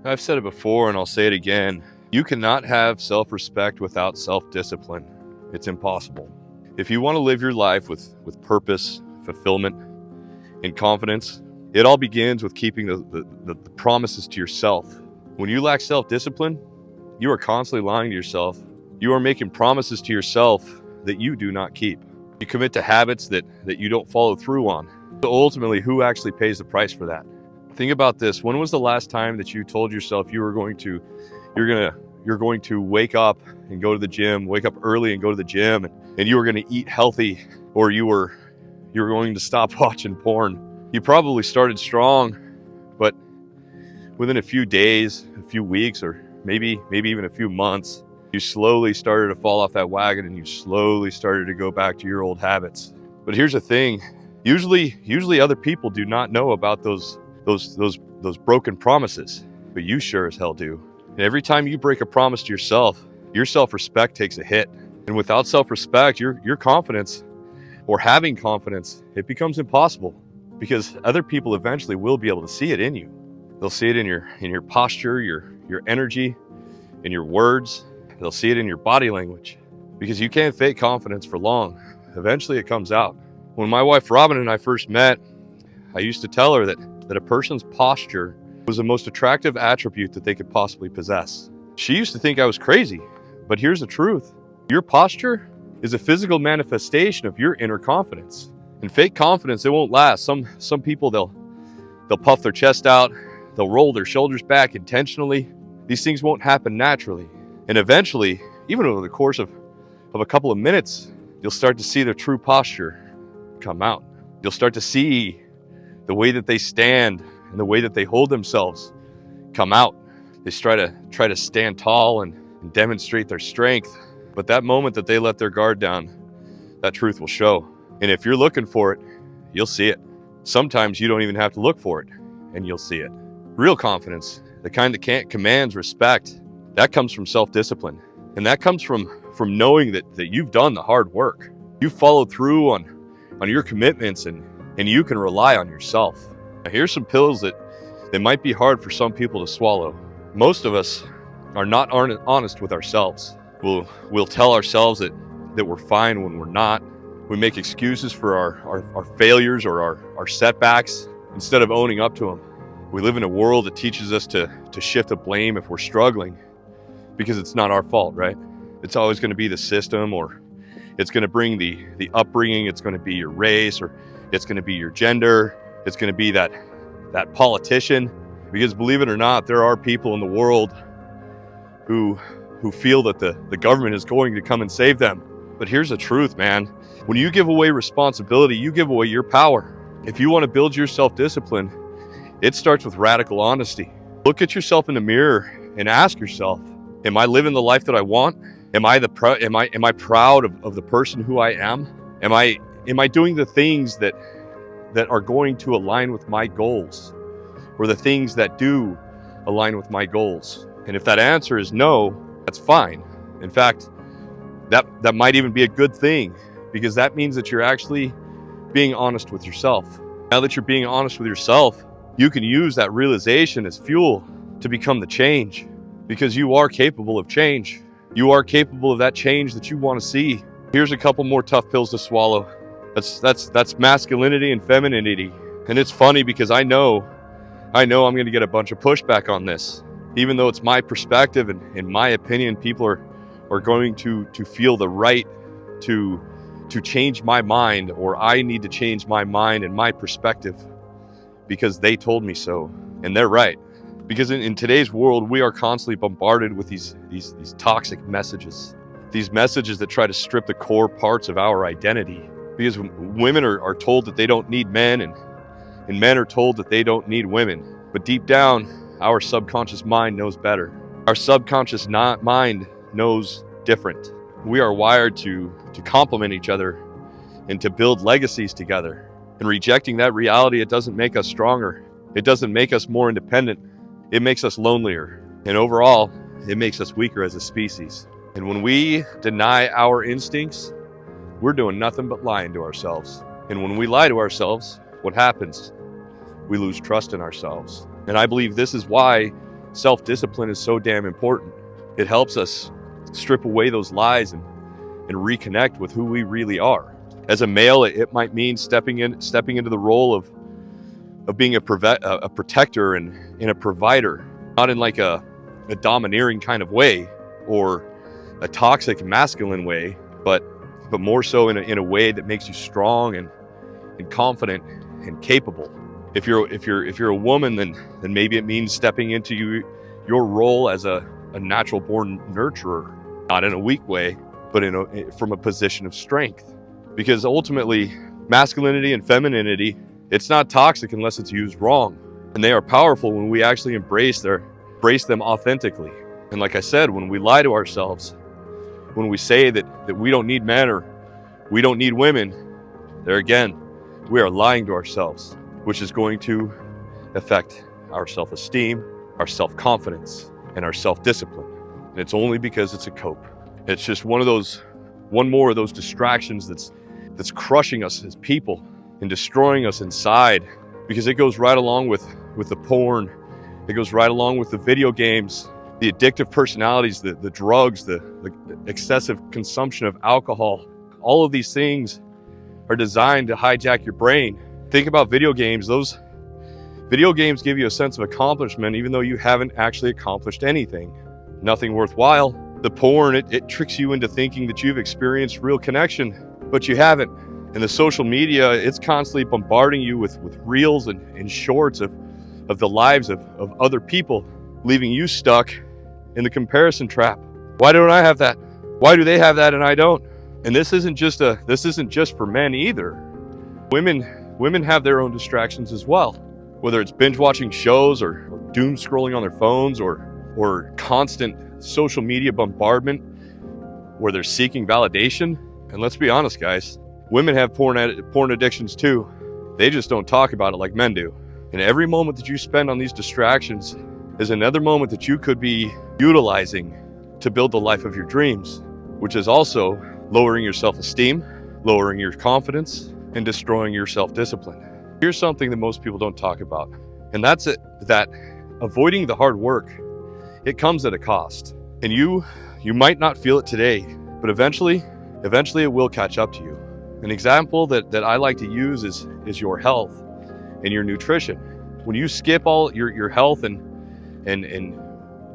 I've said it before and I'll say it again. You cannot have self-respect without self-discipline. It's impossible. If you want to live your life with purpose, fulfillment, and confidence, it all begins with keeping the promises to yourself. When you lack self-discipline, you are constantly lying to yourself. You are making promises to yourself that you do not keep. You commit to habits that you don't follow through on. So ultimately, who actually pays the price for that? Think about this. When was the last time that you told yourself you're going to wake up and go to the gym, wake up early and go to the gym, and you were going to eat healthy, or you were going to stop watching porn? You probably started strong, but within a few days, a few weeks, or maybe even a few months, you slowly started to fall off that wagon and you slowly started to go back to your old habits. But here's the thing. Usually other people do not know about those broken promises, but you sure as hell do. And every time you break a promise to yourself, your self-respect takes a hit. And without self-respect, your confidence, or having confidence, it becomes impossible, because other people eventually will be able to see it in you. They'll see it in your posture, your energy, in your words. They'll see it in your body language, because you can't fake confidence for long. Eventually it comes out. When my wife Robin and I first met, I used to tell her that a person's posture was the most attractive attribute that they could possibly possess. She used to think I was crazy, but here's the truth. Your posture is a physical manifestation of your inner confidence. And fake confidence, it won't last. Some people, they'll puff their chest out, they'll roll their shoulders back intentionally. These things won't happen naturally. And eventually, even over the course of a couple of minutes, you'll start to see their true posture come out. You'll start to see the way that they stand and the way that they hold themselves come out. They try to stand tall and demonstrate their strength. But that moment that they let their guard down, that truth will show. And if you're looking for it, you'll see it. Sometimes you don't even have to look for it, and you'll see it. Real confidence, the kind that commands respect, that comes from self-discipline. And that comes from knowing that you've done the hard work. You've followed through on your commitments, and you can rely on yourself. Now, here's some pills that might be hard for some people to swallow. Most of us are not honest with ourselves. We'll tell ourselves that we're fine when we're not. We make excuses for our failures or our setbacks instead of owning up to them. We live in a world that teaches us to shift the blame if we're struggling, because it's not our fault, right? It's always going to be the system, or it's going to bring the upbringing. It's going to be your race, or it's going to be your gender. It's going to be that politician. Because believe it or not, there are people in the world who feel that the government is going to come and save them. But here's the truth, man. When you give away responsibility, you give away your power. If you want to build your self-discipline, it starts with radical honesty. Look at yourself in the mirror and ask yourself, am I living the life that I want? Am I proud of the person who I am? Am I doing the things that are going to align with my goals, or the things that do align with my goals? And if that answer is no, that's fine. In fact, that might even be a good thing, because that means that you're actually being honest with yourself. Now that you're being honest with yourself, you can use that realization as fuel to become the change, because you are capable of change. You are capable of that change that you want to see. Here's a couple more tough pills to swallow. That's masculinity and femininity. And it's funny, because I know I'm going to get a bunch of pushback on this. Even though it's my perspective and in my opinion, people are going to feel the right to change my mind, or I need to change my mind and my perspective because they told me so. And they're right. Because in today's world, we are constantly bombarded with these toxic messages. These messages that try to strip the core parts of our identity. Because women are told that they don't need men, and men are told that they don't need women. But deep down, our subconscious mind knows better. Our subconscious mind knows different. We are wired to complement each other and to build legacies together. And rejecting that reality, it doesn't make us stronger. It doesn't make us more independent. It makes us lonelier. And overall, it makes us weaker as a species. And when we deny our instincts, we're doing nothing but lying to ourselves. And when we lie to ourselves, what happens? We lose trust in ourselves. And I believe this is why self-discipline is so damn important. It helps us strip away those lies and reconnect with who we really are. As a male, it might mean stepping into the role of being a protector and a provider, not in like a domineering kind of way or a toxic masculine way, but more so in a way that makes you strong and confident and capable. If you're a woman, then maybe it means stepping into your role as a natural born nurturer, not in a weak way, but from a position of strength. Because ultimately, masculinity and femininity, it's not toxic unless it's used wrong. And they are powerful when we actually embrace them authentically. And like I said, when we lie to ourselves, when we say that we don't need men or we don't need women, there again, we are lying to ourselves, which is going to affect our self-esteem, our self-confidence, and our self-discipline. And it's only because it's a cope. It's just one more of those distractions that's crushing us as people and destroying us inside, because it goes right along with the porn. It goes right along with the video games, the addictive personalities, the drugs, the excessive consumption of alcohol. All of these things are designed to hijack your brain. Think about video games. Those video games give you a sense of accomplishment even though you haven't actually accomplished anything. Nothing worthwhile. The porn, it tricks you into thinking that you've experienced real connection, but you haven't. And the social media, it's constantly bombarding you with reels and shorts of the lives of other people, leaving you stuck in the comparison trap. Why don't I have that? Why do they have that and I don't? And this isn't just for men either. Women have their own distractions as well, whether it's binge watching shows or doom scrolling on their phones or constant social media bombardment where they're seeking validation. And let's be honest, guys, women have porn addictions too. They just don't talk about it like men do. And every moment that you spend on these distractions is another moment that you could be utilizing to build the life of your dreams, which is also lowering your self-esteem, lowering your confidence, and destroying your self-discipline. Here's something that most people don't talk about, and that's it, that avoiding the hard work, it comes at a cost. And you might not feel it today, but eventually it will catch up to you. An example that I like to use is your health and your nutrition. When you skip all your health and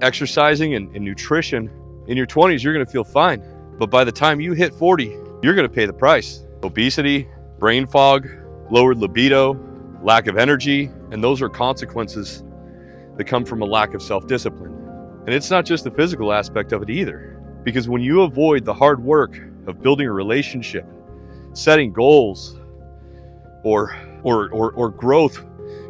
exercising and nutrition in your 20s, you're going to feel fine. But by the time you hit 40, you're going to pay the price. Obesity, brain fog, lowered libido, lack of energy, and those are consequences that come from a lack of self-discipline. And it's not just the physical aspect of it either, because when you avoid the hard work of building a relationship, setting goals, or growth,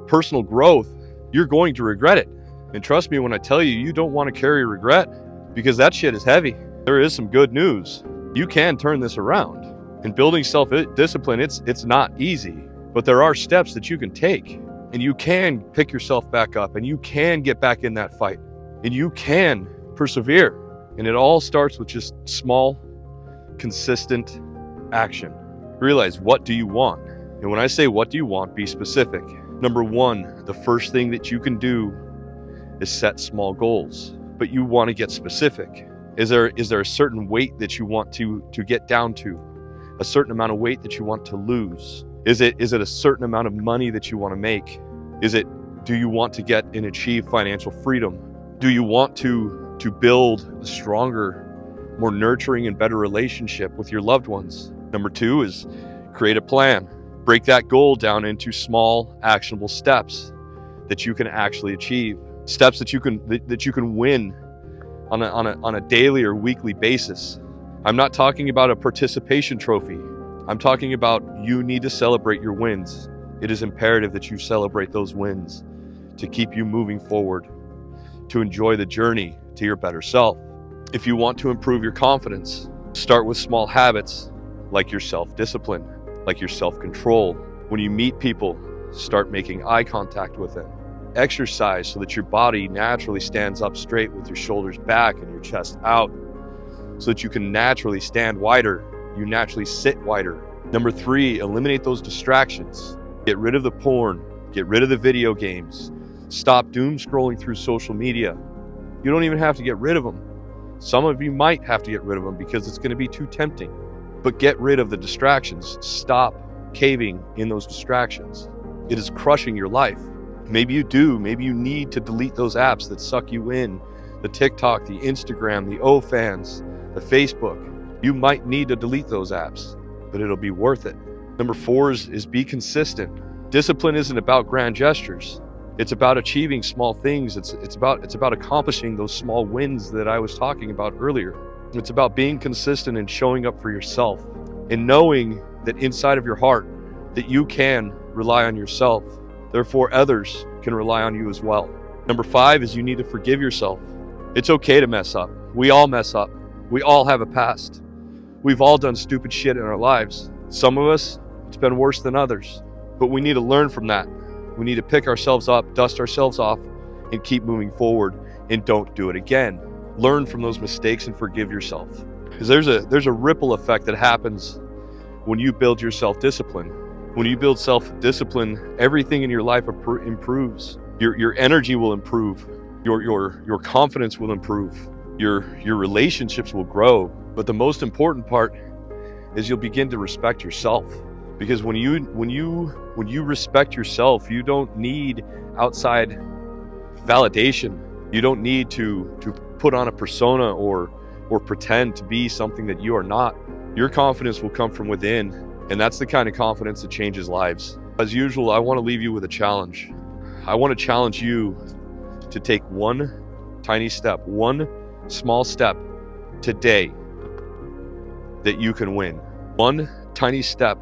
personal growth, you're going to regret it. And trust me when I tell you, you don't want to carry regret, because that shit is heavy. There is some good news. You can turn this around. And building self-discipline, it's not easy, but there are steps that you can take, and you can pick yourself back up, and you can get back in that fight, and you can persevere. And it all starts with just small, consistent action. Realize, what do you want? And when I say what do you want, be specific. Number one, the first thing that you can do is set small goals, but you want to get specific. Is there a certain weight that you want to get down to? A certain amount of weight that you want to lose? Is it a certain amount of money that you want to make? Do you want to get and achieve financial freedom? Do you want to build a stronger, more nurturing and better relationship with your loved ones? Number two is create a plan. Break that goal down into small, actionable steps that you can actually achieve. Steps that you can win on a daily or weekly basis. I'm not talking about a participation trophy. I'm talking about you need to celebrate your wins. It is imperative that you celebrate those wins to keep you moving forward, to enjoy the journey to your better self. If you want to improve your confidence, start with small habits like your self-discipline, like your self-control. When you meet people, start making eye contact with them. Exercise so that your body naturally stands up straight with your shoulders back and your chest out, so that you can naturally stand wider, you naturally sit wider. Number three, eliminate those distractions. Get rid of the porn, get rid of the video games, Stop doom scrolling through social media. You don't even have to get rid of them. Some of you might have to get rid of them because it's going to be too tempting. But get rid of the distractions. Stop caving in those distractions. It is crushing your life. Maybe you do. Maybe you need to delete those apps that suck you in. The TikTok, the Instagram, the OFans, the Facebook. You might need to delete those apps, but it'll be worth it. Number 4 is be consistent. Discipline isn't about grand gestures. It's about achieving small things. It's about accomplishing those small wins that I was talking about earlier. It's about being consistent and showing up for yourself and knowing that inside of your heart that you can rely on yourself. Therefore, others can rely on you as well. Number 5 is you need to forgive yourself. It's okay to mess up. We all mess up. We all have a past. We've all done stupid shit in our lives. Some of us, it's been worse than others, but we need to learn from that. We need to pick ourselves up, dust ourselves off, and keep moving forward, and don't do it again. Learn from those mistakes and forgive yourself. Because there's a ripple effect that happens when you build your self-discipline. When you build self-discipline, everything in your life improves. Your energy will improve. Your confidence will improve. Your relationships will grow. But the most important part is you'll begin to respect yourself. Because when you respect yourself, you don't need outside validation. You don't need to put on a persona or pretend to be something that you are not. Your confidence will come from within, and that's the kind of confidence that changes lives. As usual, I want to leave you with a challenge. I want to challenge you to take one tiny step, one small step today that you can win. One tiny step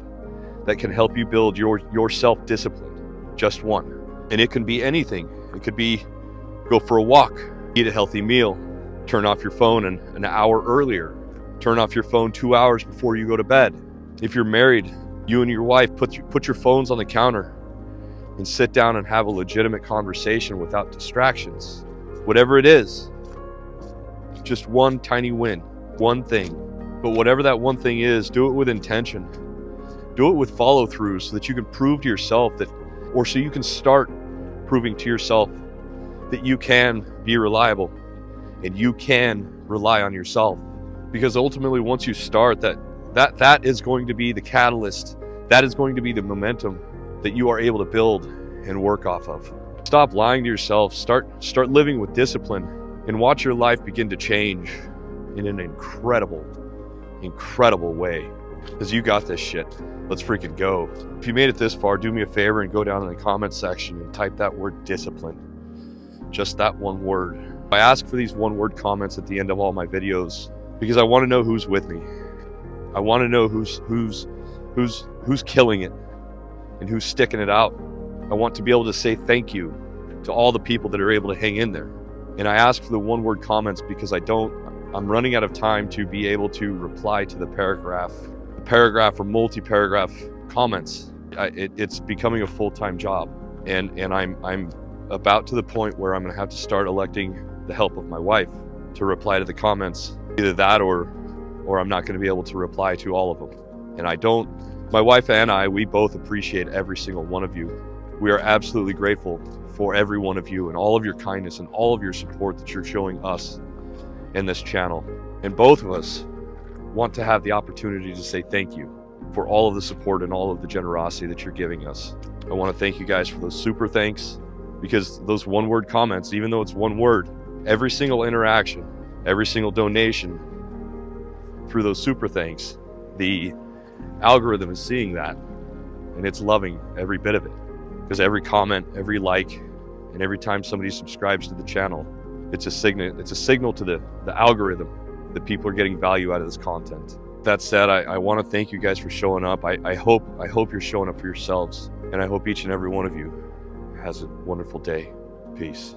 that can help you build your self-discipline. Just one. And it can be anything. It could be go for a walk, eat a healthy meal, turn off your phone an hour earlier, turn off your phone 2 hours before you go to bed. If you're married, you and your wife put your phones on the counter and sit down and have a legitimate conversation without distractions. Whatever it is, just one tiny win, one thing. But whatever that one thing is, do it with intention. Do it with follow through so that you can prove to yourself or so you can start proving to yourself that you can be reliable and you can rely on yourself. Because ultimately, once you start, that is going to be the catalyst. That is going to be the momentum that you are able to build and work off of. Stop lying to yourself. Start living with discipline and watch your life begin to change in an incredible way. Because you got this shit. Let's freaking go. If you made it this far, do me a favor and go down in the comment section and type that word discipline. Just that one word. I ask for these one-word comments at the end of all my videos because I want to know who's with me. I want to know who's killing it and who's sticking it out. I want to be able to say thank you to all the people that are able to hang in there. And I ask for the one-word comments because I'm running out of time to be able to reply to the paragraph or multi-paragraph comments. It's becoming a full-time job, and I'm about to the point where I'm going to have to start electing the help of my wife to reply to the comments. Either that or I'm not going to be able to reply to all of them. And my wife and I, we both appreciate every single one of you. We are absolutely grateful for every one of you and all of your kindness and all of your support that you're showing us in this channel. And both of us want to have the opportunity to say thank you for all of the support and all of the generosity that you're giving us. I want to thank you guys for those super thanks, because those one-word comments, even though it's one word, every single interaction, every single donation through those super thanks, the algorithm is seeing that and it's loving every bit of it. Because every comment, every like, and every time somebody subscribes to the channel, it's a signal to the algorithm that people are getting value out of this content. That said, I want to thank you guys for showing up. I hope you're showing up for yourselves, and I hope each and every one of you has a wonderful day. Peace.